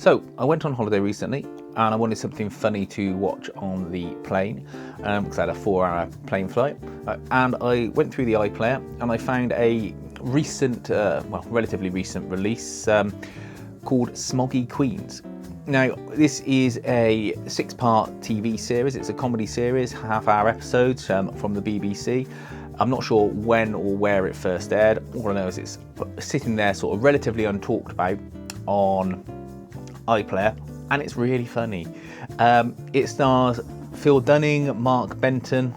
So I went on holiday recently and I wanted something funny to watch on the plane because I had a 4-hour plane flight, and I went through the iPlayer and I found a recent, relatively recent release called SMOGGIE Queens. Now, this is a 6-part TV series. It's a comedy series, half-hour episodes from the BBC. I'm not sure when or where it first aired. All I know is it's sitting there sort of relatively untalked about on iPlayer, and it's really funny. It stars Phil Dunning, Mark Benton,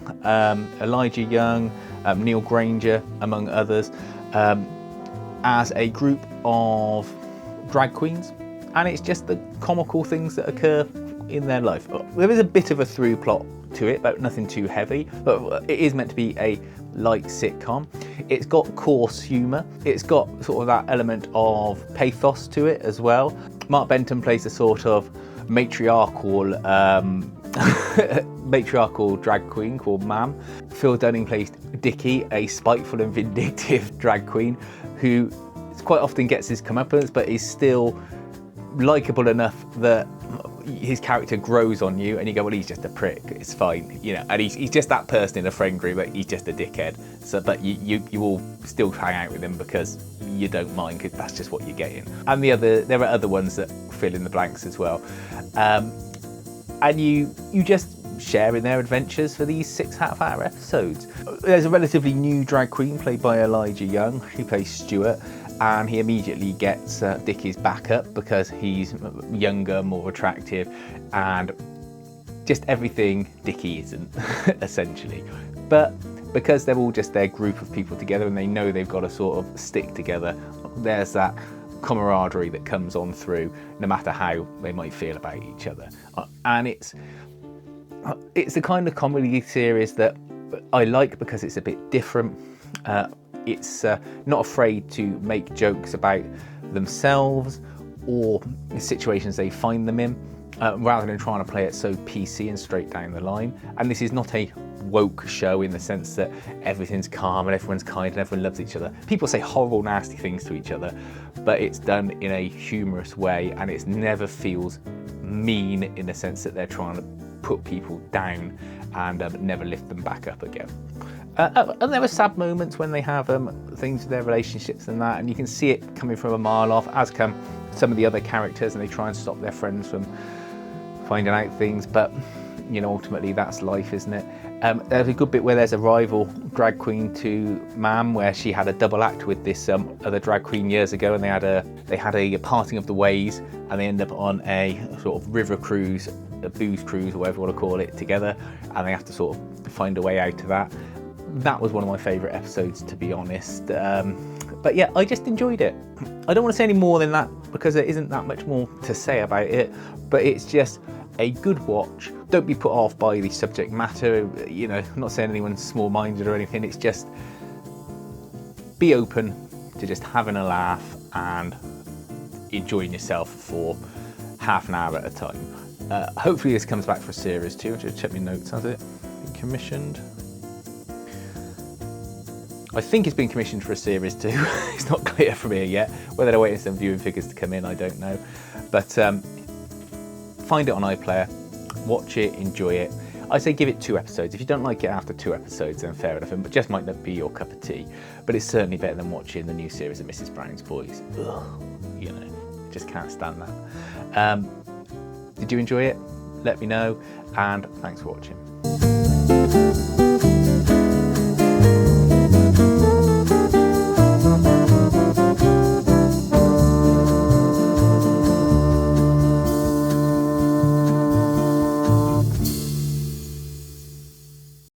Elijah Young, Neil Granger, among others, as a group of drag queens, and it's just the comical things that occur in their life. There is a bit of a through plot to it, but nothing too heavy, but it is meant to be a light sitcom. It's got coarse humour, it's got sort of that element of pathos to it as well. Mark Benton plays a sort of matriarchal drag queen called Mam. Phil Dunning plays Dickie, a spiteful and vindictive drag queen who quite often gets his comeuppance, but is still likeable enough that his character grows on you and you go, well, he's just a prick, it's fine, you know, and he's just that person in a friend group, but he's just a dickhead. So, but you will still hang out with him because you don't mind, because that's just what you're getting. And there are other ones that fill in the blanks as well. And you just share in their adventures for these 6 half-hour episodes. There's a relatively new drag queen played by Elijah Young, who plays Stuart, and he immediately gets Dickie's back up because he's younger, more attractive, and just everything Dickie isn't, essentially. But because they're all just their group of people together and they know they've got to sort of stick together, there's that camaraderie that comes on through, no matter how they might feel about each other. And it's the kind of comedy series that I like because it's a bit different. It's not afraid to make jokes about themselves or situations they find them in, rather than trying to play it so PC and straight down the line. And this is not a woke show in the sense that everything's calm and everyone's kind and everyone loves each other. People say horrible, nasty things to each other, but it's done in a humorous way, and it never feels mean in the sense that they're trying to put people down and never lift them back up again. And there are sad moments when they have things with their relationships and that, and you can see it coming from a mile off, as come some of the other characters, and they try and stop their friends from finding out things, but you know, ultimately that's life, isn't it? There's a good bit where there's a rival drag queen to Mam, where she had a double act with this other drag queen years ago, and they had a parting of the ways, and they end up on a sort of river cruise, a booze cruise, or whatever you want to call it, together, and they have to sort of find a way out of that. That was one of my favourite episodes, to be honest. But yeah, I just enjoyed it. I don't want to say any more than that because there isn't that much more to say about it, but it's just a good watch. Don't be put off by the subject matter. You know, I'm not saying anyone's small-minded or anything. It's just be open to just having a laugh and enjoying yourself for half an hour at a time. Hopefully this comes back for a series too. I'll just check my notes. Has it been commissioned? I think it's been commissioned for a series too. It's not clear from here yet. Whether they're waiting for some viewing figures to come in, I don't know. But find it on iPlayer, watch it, enjoy it. I say give it 2 episodes. If you don't like it after 2 episodes, then fair enough. It just might not be your cup of tea. But it's certainly better than watching the new series of Mrs. Brown's Boys. Ugh, you know, just can't stand that. Did you enjoy it? Let me know, and thanks for watching.